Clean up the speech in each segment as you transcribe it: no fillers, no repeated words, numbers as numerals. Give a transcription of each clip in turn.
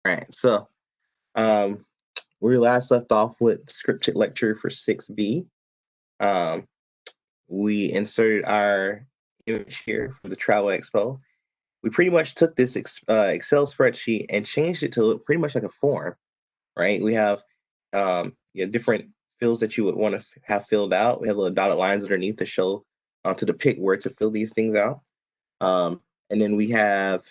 All right, so we last left off with scripted lecture for 6B. We inserted our image here for the Travel Expo. We pretty much took this Excel spreadsheet and changed it to look pretty much like a form, right? We have different fields that you would want to have filled out. We have little dotted lines underneath to show, to depict where to fill these things out. And then we have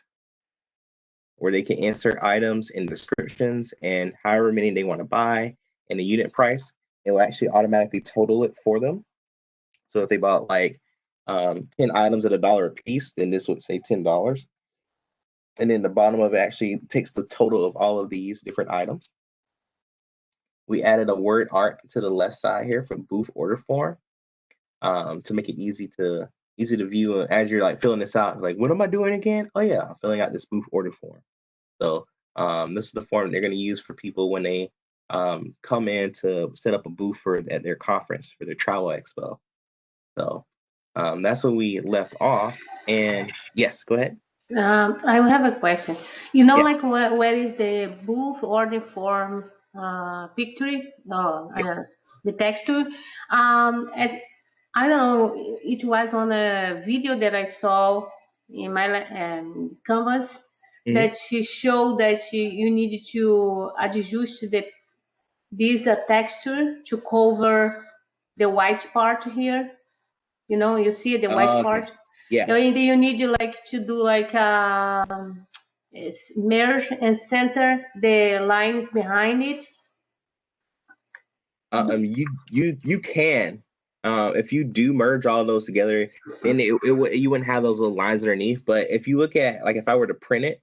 where they can insert items and descriptions and however many they want to buy and the unit price. It will actually automatically total it for them. So if they bought like 10 items at $1 a piece, then this would say $10. And then the bottom of it actually takes the total of all of these different items. We added a word art to the left side here for booth order form to make it easy to view as you're like filling this out. Like, what am I doing again? Oh yeah, I'm filling out this booth order form. So this is the form they're going to use for people when they come in to set up a booth at their conference for their travel expo. So that's when we left off. And yes, go ahead. I have a question. You know, Yes. like where is the booth order form picture? The texture. I don't know. It was on a video that I saw in my canvas that she showed that you needed to adjust this texture to cover the white part here. You know, you see the white part. Yeah. And you need to do like merge and center the lines behind it. You can. If you do merge all those together, then you wouldn't have those little lines underneath. But if you look at, like, if I were to print it,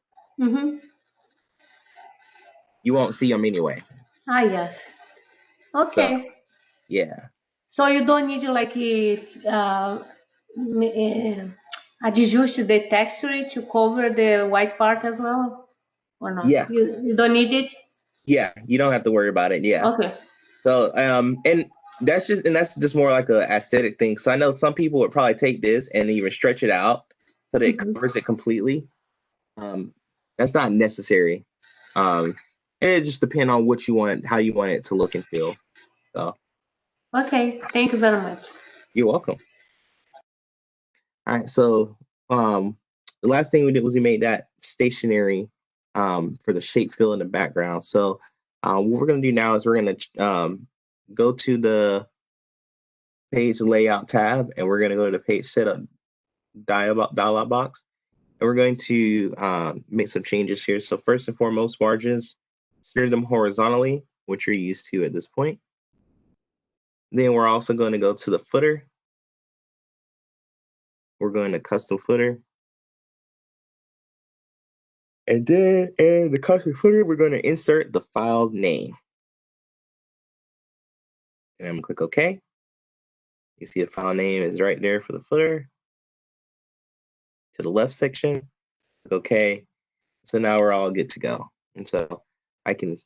you won't see them anyway. Yes. Okay. So, yeah. So you don't need to adjust the texture to cover the white part as well, or not? Yeah. You don't need it. Yeah, you don't have to worry about it. Yeah. Okay. So and that's just more like a aesthetic thing. So I know some people would probably take this and even stretch it out so that it covers it completely. That's not necessary. And it just depends on what you want, how you want it to look and feel. So okay, thank you very much. You're welcome. All right, so the last thing we did was we made that stationary for the shape fill in the background. So what we're going to do now is we're going to go to the page layout tab, and we're going to go to the page setup dialog box, and we're going to make some changes here. So first and foremost, margins, center them horizontally, which you're used to at this point. Then we're also going to go to the footer. We're going to custom footer. And then in the custom footer, we're going to insert the file name. And I'm going to click OK. You see the file name is right there for the footer. To the left section, click OK. So now we're all good to go. And so I can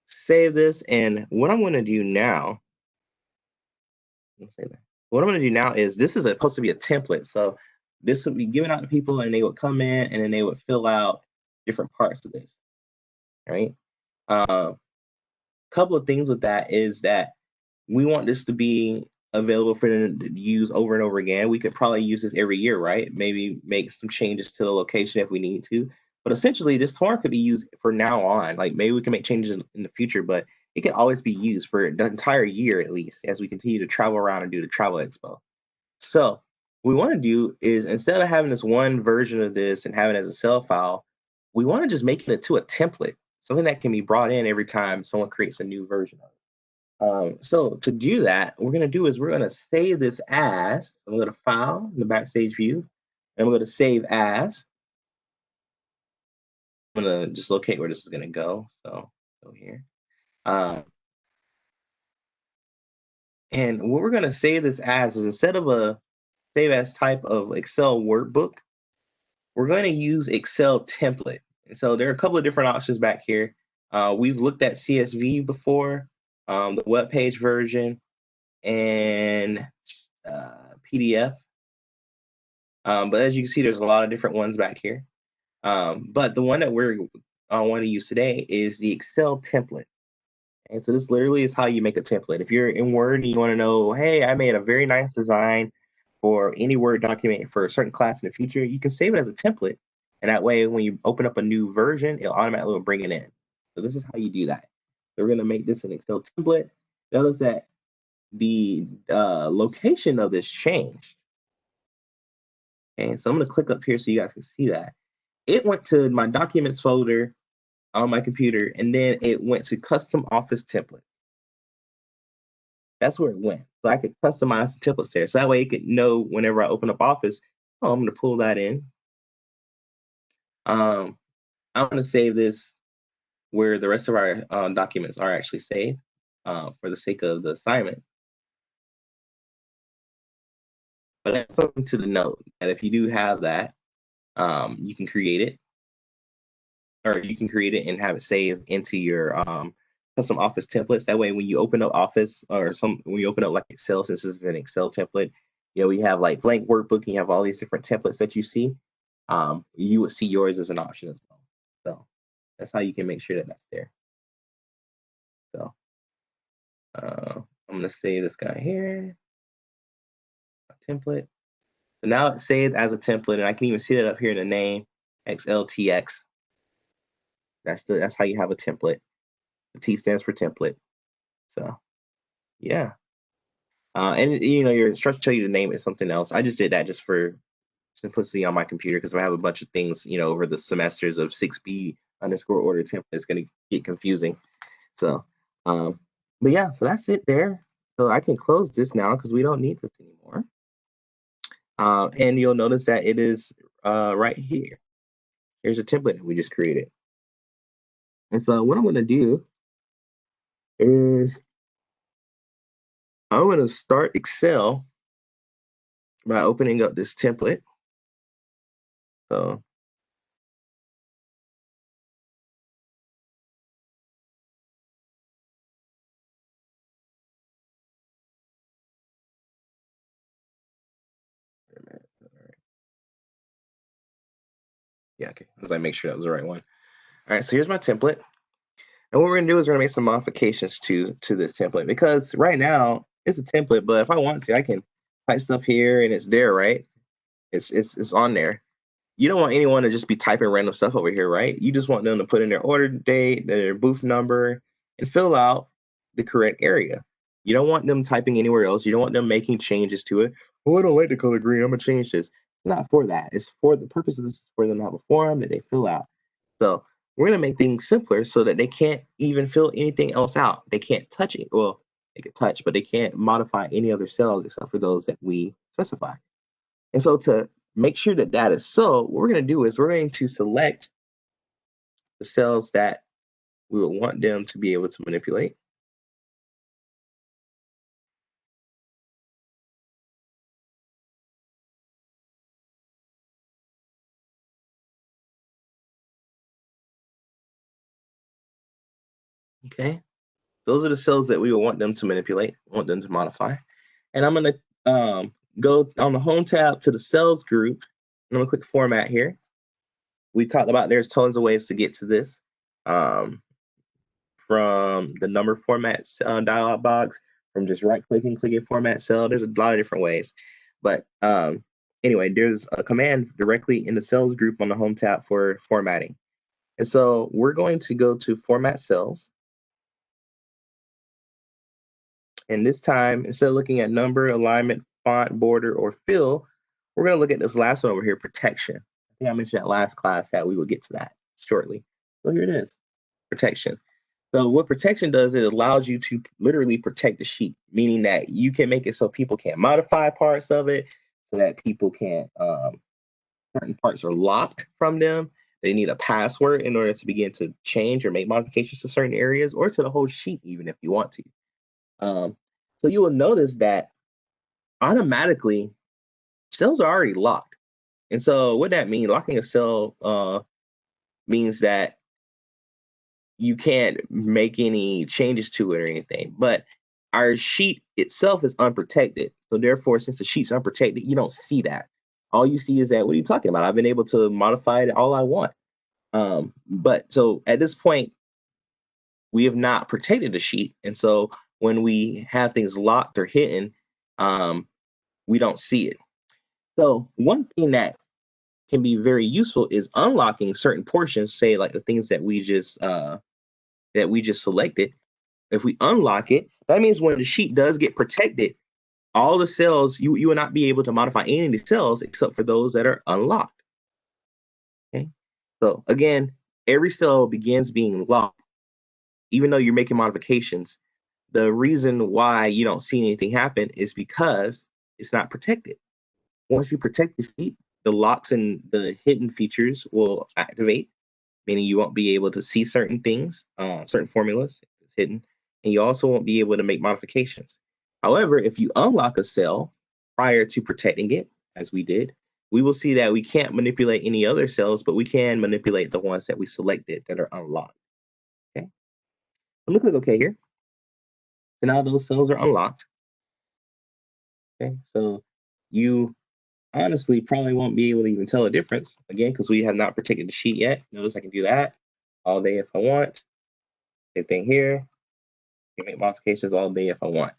save this. And what I'm going to do now, is this is supposed to be a template. So this would be given out to people, and they would come in and then they would fill out different parts of this. Right? Couple of things with that is that we want this to be available for them to use over and over again. We could probably use this every year, right? Maybe make some changes to the location if we need to. But essentially, this form could be used for now on. Like, maybe we can make changes in the future, but it can always be used for the entire year, at least, as we continue to travel around and do the travel expo. So what we want to do is, instead of having this one version of this and having it as a cell file, we want to just make it to a template, something that can be brought in every time someone creates a new version of it. So to do that, what we're going to do is we're going to save this as, I'm going to File in the Backstage view, and we're going to Save As. I'm going to just locate where this is going to go. So go here. And what we're going to save this as is, instead of a save as type of Excel workbook, we're going to use Excel template. And so there are a couple of different options back here. We've looked at CSV before, the web page version, and PDF. But as you can see, there's a lot of different ones back here. But the one that we're I want to use today is the Excel template. And so this literally is how you make a template. If you're in Word and you want to know, hey, I made a very nice design for any Word document for a certain class in the future, you can save it as a template. And that way, when you open up a new version, it'll automatically bring it in. So this is how you do that. So we're going to make this an Excel template. Notice that the location of this changed. And so I'm going to click up here so you guys can see that. It went to my documents folder on my computer, and then it went to custom office template. That's where it went. So I could customize the templates there. So that way it could know whenever I open up Office, oh, I'm going to pull that in. I'm going to save this where the rest of our documents are actually saved for the sake of the assignment. But that's something to the note that if you do have that, you can create it, or you can create it and have it saved into your custom Office templates. That way, when you open up Office or when you open up like Excel, since this is an Excel template, you know, we have like blank workbook, you have all these different templates that you see. You would see yours as an option as well. So that's how you can make sure that that's there. So I'm going to save this guy here, a template. So now it's saved as a template, and I can even see that up here in the name, XLTX. That's how you have a template. The T stands for template. So yeah. And you know, your instructions tell you to name it something else. I just did that just for simplicity on my computer because I have a bunch of things, you know, over the semesters of 6B underscore order template. It's going to get confusing. So, but yeah, so that's it there. So I can close this now because we don't need this anymore. And you'll notice that it is right here. Here's a template that we just created. And so what I'm going to do is I'm going to start Excel by opening up this template. So yeah, okay. As I make sure that was the right one. All right, so here's my template. And what we're gonna do is we're gonna make some modifications to this template because right now it's a template, but if I want to, I can type stuff here and it's there, right? It's on there. You don't want anyone to just be typing random stuff over here, right? You just want them to put in their order date, their booth number, and fill out the correct area. You don't want them typing anywhere else. You don't want them making changes to it. Oh, I don't like the color green. I'm gonna change this. It's not for that. It's for the purpose of this is for them to have a form that they fill out. So we're gonna make things simpler so that they can't even fill anything else out. They can't touch it. Well, they can touch, but they can't modify any other cells except for those that we specify. And so to make sure that that is so, what we're going to do is we're going to select the cells that we would want them to be able to manipulate. Okay, those are the cells that we would want them to manipulate, want them to modify. And I'm going to go on the home tab to the cells group. And I'm going to click format here. We talked about there's tons of ways to get to this. From the number format dialog box, from just right clicking, clicking format cell. There's a lot of different ways. But anyway, there's a command directly in the cells group on the home tab for formatting. And so we're going to go to format cells. And this time, instead of looking at number, alignment, font, border, or fill, we're going to look at this last one over here, protection. I think I mentioned that last class that we will get to that shortly. So here it is, protection. So what protection does, it allows you to literally protect the sheet, meaning that you can make it so people can't modify parts of it, so that people can't, certain parts are locked from them. They need a password in order to begin to change or make modifications to certain areas or to the whole sheet, even if you want to. So you will notice that automatically cells are already locked. And so what that means, locking a cell means that you can't make any changes to it or anything. But our sheet itself is unprotected. So therefore, since the sheet's unprotected, you don't see that. All you see is that, what are you talking about? I've been able to modify it all I want. But so at this point, we have not protected the sheet. And so when we have things locked or hidden, we don't see it. So one thing that can be very useful is unlocking certain portions, say like the things that we just selected. If we unlock it, that means when the sheet does get protected, all the cells, you will not be able to modify any of the cells except for those that are unlocked. Okay. So again, every cell begins being locked, even though you're making modifications. The reason why you don't see anything happen is because it's not protected. Once you protect the sheet, the locks and the hidden features will activate, meaning you won't be able to see certain things, certain formulas, it's hidden, and you also won't be able to make modifications. However, if you unlock a cell prior to protecting it, as we did, we will see that we can't manipulate any other cells, but we can manipulate the ones that we selected that are unlocked. Okay, I'm gonna click OK here. So now those cells are unlocked. Okay, so you honestly probably won't be able to even tell a difference again because we have not protected the sheet yet. Notice I can do that all day if I want. Same thing here. I can make modifications all day if I want.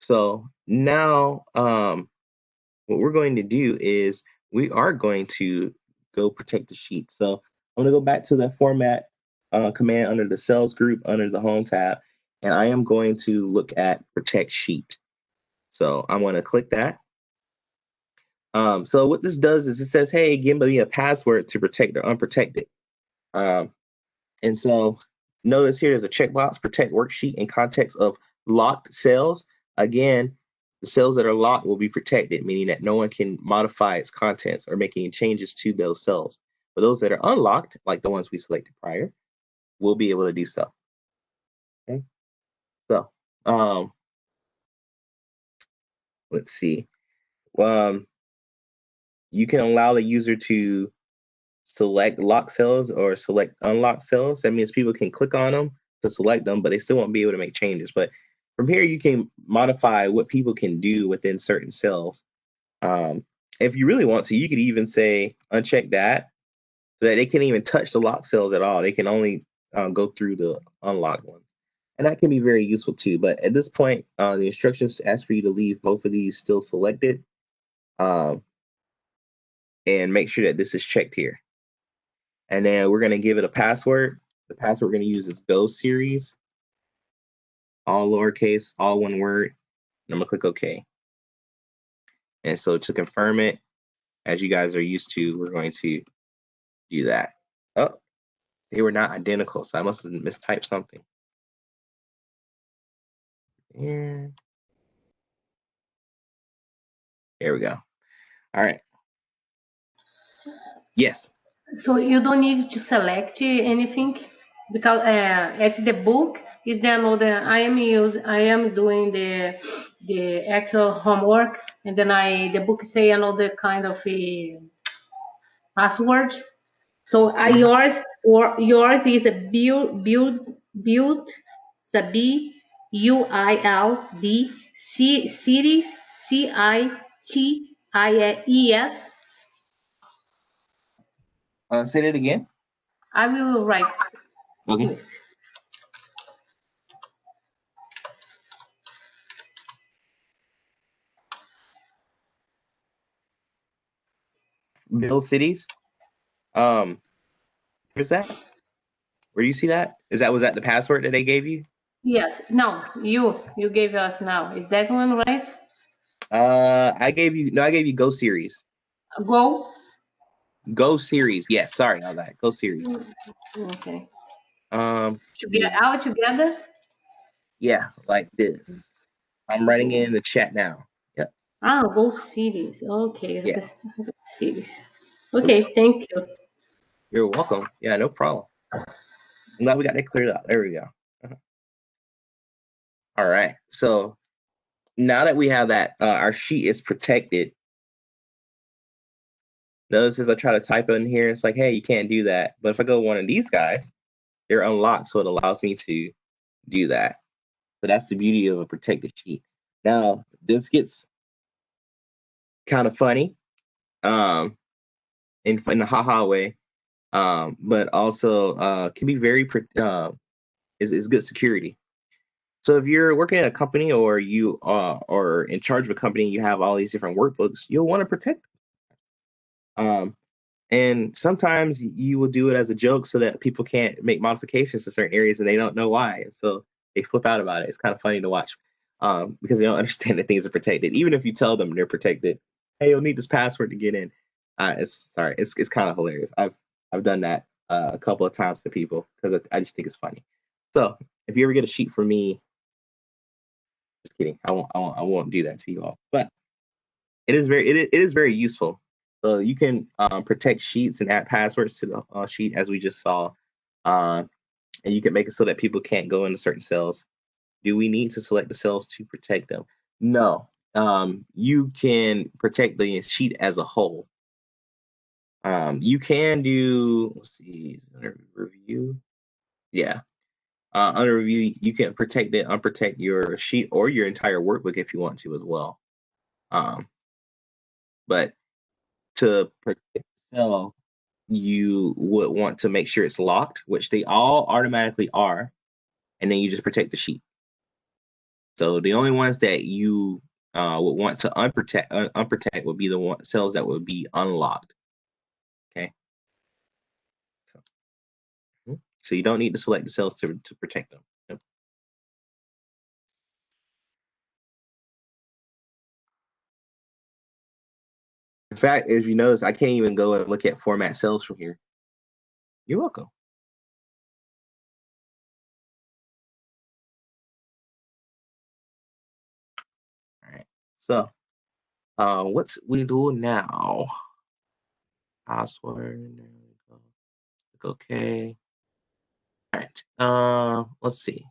So now what we're going to do is we are going to go protect the sheet. So I'm going to go back to the format command under the cells group under the home tab, and I am going to look at protect sheet. So I'm going to click that. So what this does is it says, hey, give me a password to protect or unprotect it. And so notice here there's a checkbox, protect worksheet in context of locked cells. Again, the cells that are locked will be protected, meaning that no one can modify its contents or make any changes to those cells. For those that are unlocked, like the ones we selected prior, we'll be able to do so. Okay. So let's see. You can allow the user to select lock cells or select unlock cells. That means people can click on them to select them, but they still won't be able to make changes. But from here, you can modify what people can do within certain cells. If you really want to, you could even say uncheck that so that they can't even touch the lock cells at all. They can only go through the unlocked ones. And that can be very useful too. But at this point, the instructions ask for you to leave both of these still selected and make sure that this is checked here. And then we're going to give it a password. The password we're going to use is Go Series, all lowercase, all one word. And I'm going to click OK. And so to confirm it, as you guys are used to, we're going to do that. Oh, they were not identical, so I must have mistyped something. And there we go. All right. Yes. So you don't need to select anything because at the book is the another. I am doing the actual homework, and then the book say another kind of a password. So yours is a build. It's a BUILD series CITIES. Say that again. I will write. Okay. Build cities. Where's that? Where do you see that? Was that the password that they gave you? Yes. No, you gave us now. Is that one right? I gave you Go Series. Go. Go Series. Yes, sorry about that. Go Series. Okay. Yeah, All together. yeah, like this. I'm writing it in the chat now. Yep. Go cities. Okay. Yeah. The cities. Okay. Oops. Thank you. You're welcome. Yeah, no problem. I'm glad we got that cleared up. There we go. All right. So now that we have that, our sheet is protected. Notice as I try to type in here, it's like, hey, you can't do that. But if I go one of these guys, they're unlocked, so it allows me to do that. So that's the beauty of a protected sheet. Now, this gets kind of funny in the haha way. but also can be very is good security. So if you're working at a company or you are in charge of a company, you have all these different workbooks, you'll want to protect them. And sometimes you will do it as a joke so that people can't make modifications to certain areas and they don't know why. So they flip out about it. It's kind of funny to watch because they don't understand that things are protected. Even if you tell them they're protected, hey, you'll need this password to get in. It's kind of hilarious. I've done that a couple of times to people because I just think it's funny. So if you ever get a sheet from me, just kidding, I won't do that to you all. But it is very useful. So you can protect sheets and add passwords to the sheet as we just saw, uh, and you can make it so that people can't go into certain cells. Do we need to select the cells to protect them? No. You can protect the sheet as a whole. You can do, let's see, under review. Yeah. Under review, you can protect it, unprotect your sheet or your entire workbook if you want to as well. But to protect the cell, you would want to make sure it's locked, which they all automatically are, and then you just protect the sheet. So the only ones that you would want to unprotect would be the cells that would be unlocked. Okay. So you don't need to select the cells to protect them. Yep. In fact, if you notice, I can't even go and look at format cells from here. You're welcome. All right. So what's we do now? Password. There we go. Click OK. All right. Let's see.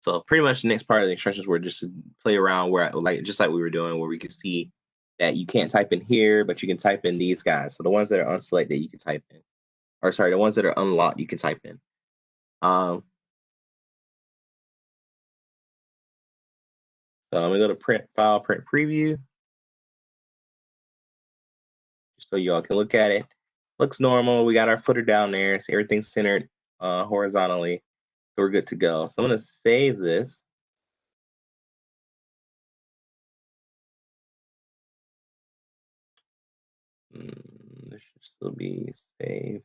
So pretty much the next part of the instructions were just to play around where just like we were doing, where we could see that you can't type in here, but you can type in these guys. So the ones that are unselected, you can type in. Or sorry, the ones that are unlocked, you can type in. So I'm gonna go to print file, print preview, just so y'all can look at it. Looks normal. We got our footer down there, so everything's centered horizontally. So we're good to go. So I'm gonna save this. This should still be saved.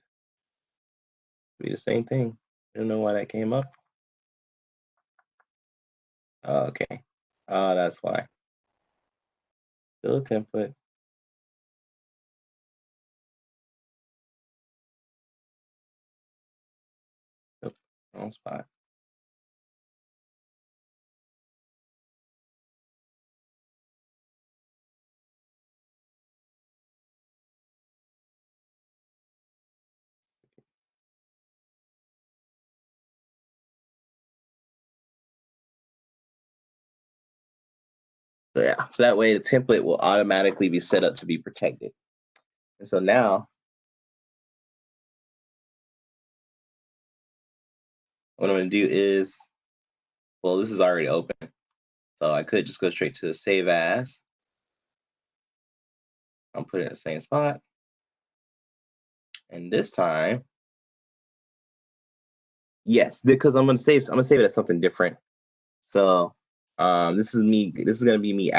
Be the same thing. I don't know why that came up. Okay. That's why. Still a template. Oops, wrong spot. So yeah, so that way the template will automatically be set up to be protected. And so now, what I'm gonna do is, well, this is already open. So I could just go straight to the save as. I'll put it in the same spot. And this time, yes, because I'm gonna save it as something different. So this is going to be me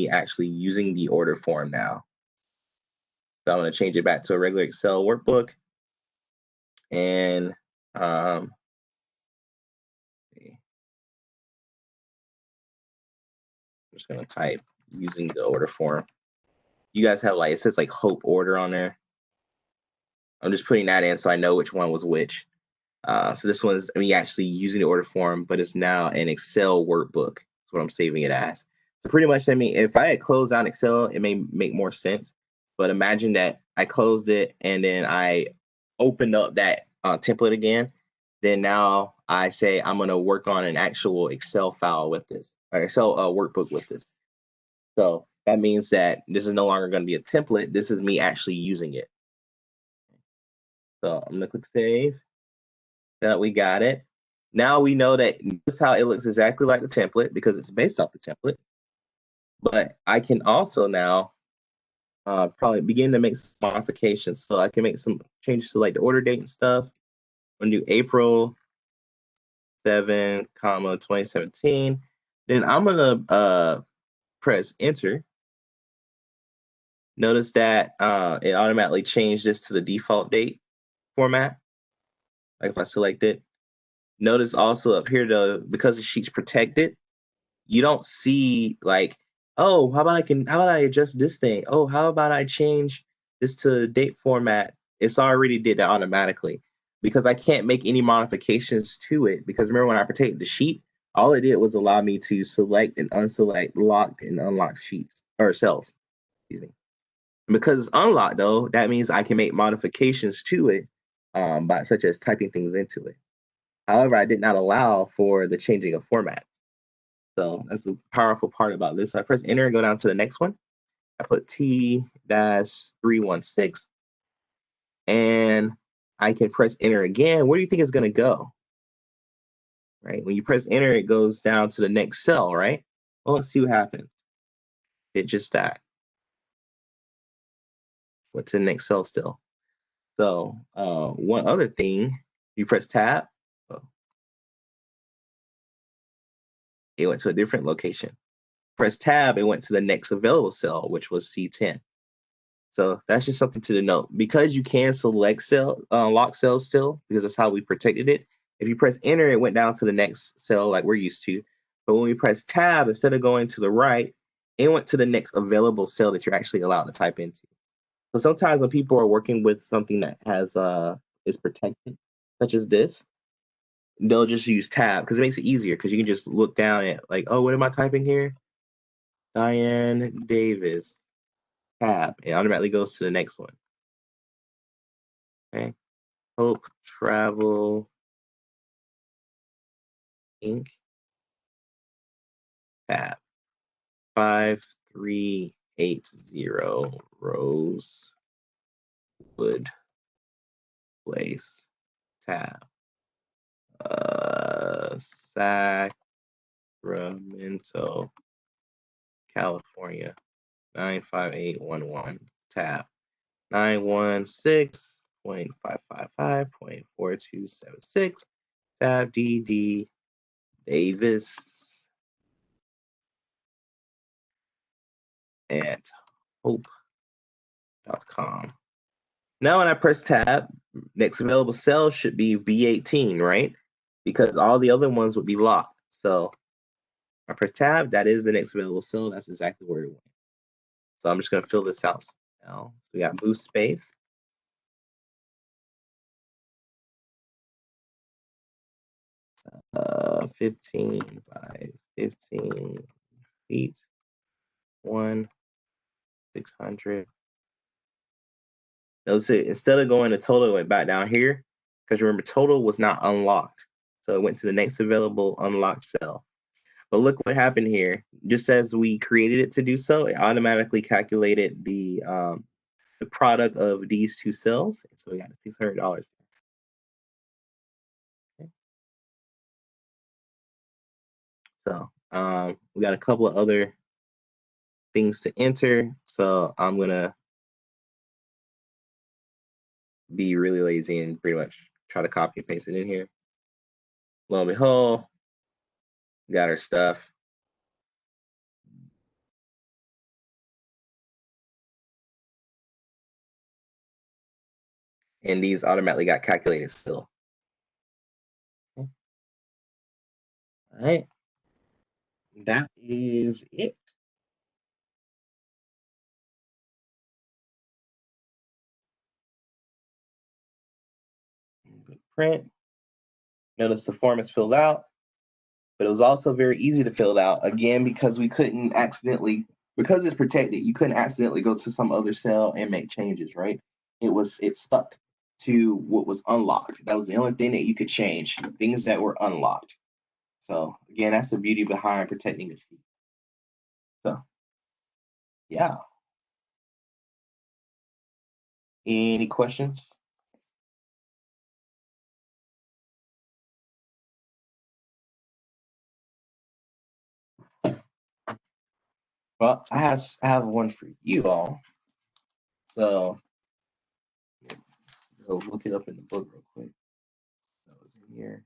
actually using the order form now. So I'm going to change it back to a regular Excel workbook. And I'm just going to type using the order form. You guys have it says like Hope order on there. I'm just putting that in so I know which one was which. So this one's me actually using the order form, but it's now an Excel workbook. That's what I'm saving it as. So pretty much, I mean, if I had closed down Excel, it may make more sense. But imagine that I closed it and then I opened up that template again. Then now I say I'm going to work on an actual Excel file with this, or Excel workbook with this. So that means that this is no longer going to be a template. This is me actually using it. So I'm going to click save. That we got it. Now we know that this is how it looks exactly like the template because it's based off the template. But I can also now probably begin to make some modifications. So I can make some changes to like the order date and stuff. I'm gonna do April 7, 2017. Then I'm gonna press enter. Notice that it automatically changed this to the default date format. Like if I select it. Notice also up here though, because the sheet's protected, you don't see like, oh, how about I adjust this thing? Oh, how about I change this to date format? It's already did that automatically because I can't make any modifications to it. Because remember when I protected the sheet, all it did was allow me to select and unselect locked and unlocked sheets or cells. Excuse me. And because it's unlocked though, that means I can make modifications to it, by such as typing things into it. However, I did not allow for the changing of format. So that's the powerful part about this. So I press enter and go down to the next one. I put T-316 and I can press enter again. Where do you think it's going to go? Right? When you press enter, it goes down to the next cell, right? Well, let's see what happens. It just that. What's in the next cell still? So one other thing, you press tab, it went to a different location. Press tab, it went to the next available cell, which was C10. So that's just something to note. Because you can select cell, lock cells still, because that's how we protected it. If you press enter, it went down to the next cell like we're used to. But when we press tab, instead of going to the right, it went to the next available cell that you're actually allowed to type into. So sometimes when people are working with something that has is protected, such as this, they'll just use tab because it makes it easier because you can just look down at like, oh, what am I typing here? Diane Davis, tab. It automatically goes to the next one. Okay. Hope Travel Inc. tab 5380 Rosewood Place tab. Sacramento, California 95811 tab 916.555.4276 tab DD Davis at hope.com. Now when I press tab, next available cell should be B18, right? Because all the other ones would be locked. So I press tab, that is the next available cell. That's exactly where it went. So I'm just going to fill this out now. So we got move space. Uh, 15 by 15 feet. 600. Notice it, instead of going to total, it went back down here. Because remember, total was not unlocked. So it went to the next available unlocked cell. But look what happened here. Just as we created it to do so, it automatically calculated the product of these two cells. So we got $600. Okay. So we got a couple of other things to enter. So I'm gonna be really lazy and pretty much try to copy and paste it in here. Lo and behold, got our stuff. And these automatically got calculated still. Okay. All right. That is it. Print. Notice the form is filled out, but it was also very easy to fill it out. Again, because we couldn't accidentally, because it's protected, you couldn't accidentally go to some other cell and make changes, right? It stuck to what was unlocked. That was the only thing that you could change, things that were unlocked. So again, that's the beauty behind protecting the sheet. So yeah. Any questions? Well, I have one for you all. So go look it up in the book real quick. That was in here.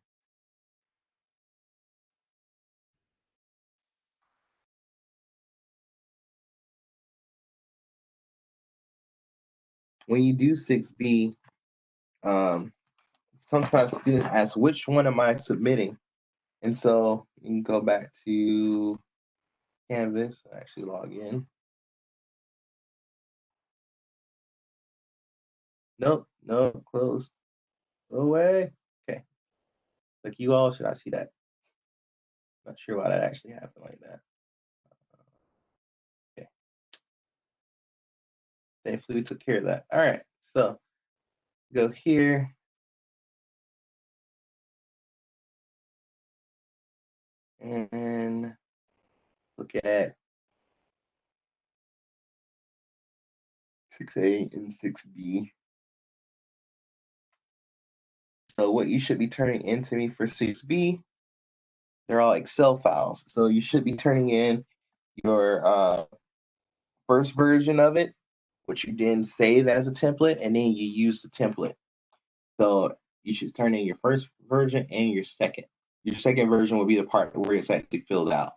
When you do 6B, sometimes students ask, which one am I submitting? And so you can go back to Canvas, actually log in. Nope, close. Go away. Okay. Like you all, should I see that? Not sure why that actually happened like that. Okay. Thankfully, we took care of that. All right. So go here. And look at 6A and 6B. So what you should be turning in to me for 6B, they're all Excel files. So you should be turning in your first version of it, which you then save as a template, and then you use the template. So you should turn in your first version and your second. Your second version will be the part where it's actually filled out.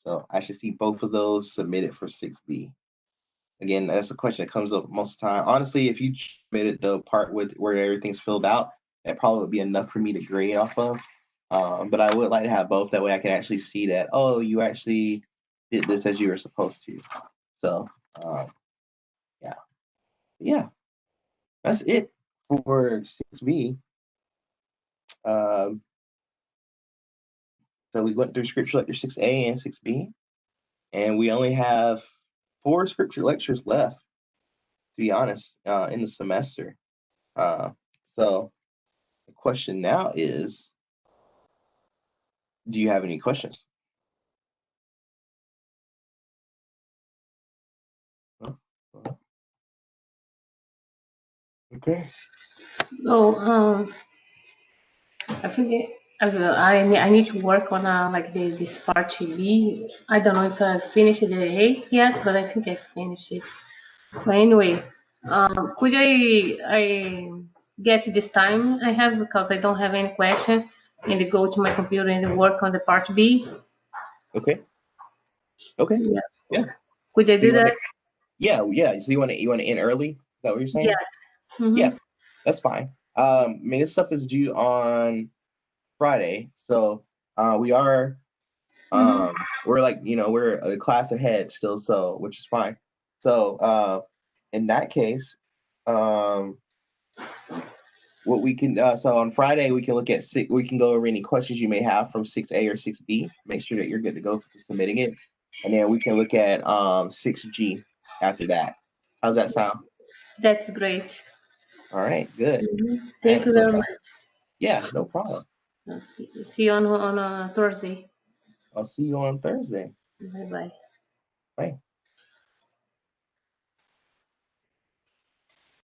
So I should see both of those submitted for 6B. Again, that's a question that comes up most of the time. Honestly, if you submitted the part with where everything's filled out, that probably would be enough for me to grade off of. But I would like to have both. That way I can actually see that, oh, you actually did this as you were supposed to. So, yeah, that's it for 6B. So we went through scripture lecture 6A and 6B, and we only have 4 scripture lectures left, to be honest, in the semester. So the question now is, do you have any questions? Okay. So I think I need to work on like this part B. I don't know if I finished the A yet, but I think I finished it. But anyway, could I get this time I have, because I don't have any question, and go to my computer and work on the part B? Okay. Yeah. Yeah. Could I So do you want that? to? Yeah. So you want to end early? Is that what you're saying? Yes. Mm-hmm. Yeah, that's fine. I mean, this stuff is due on Friday, so we are we're like, we're a class ahead still, so which is fine. So in that case, what we can so on Friday we can look at we can go over any questions you may have from 6A or 6B. Make sure that you're good to go for submitting it, and then we can look at 6G after that. How's that sound? That's great. All right, good. Mm-hmm. All Thank right, you so very much. yeah, no problem. See you on Thursday. I'll see you on Thursday. Bye bye. Bye.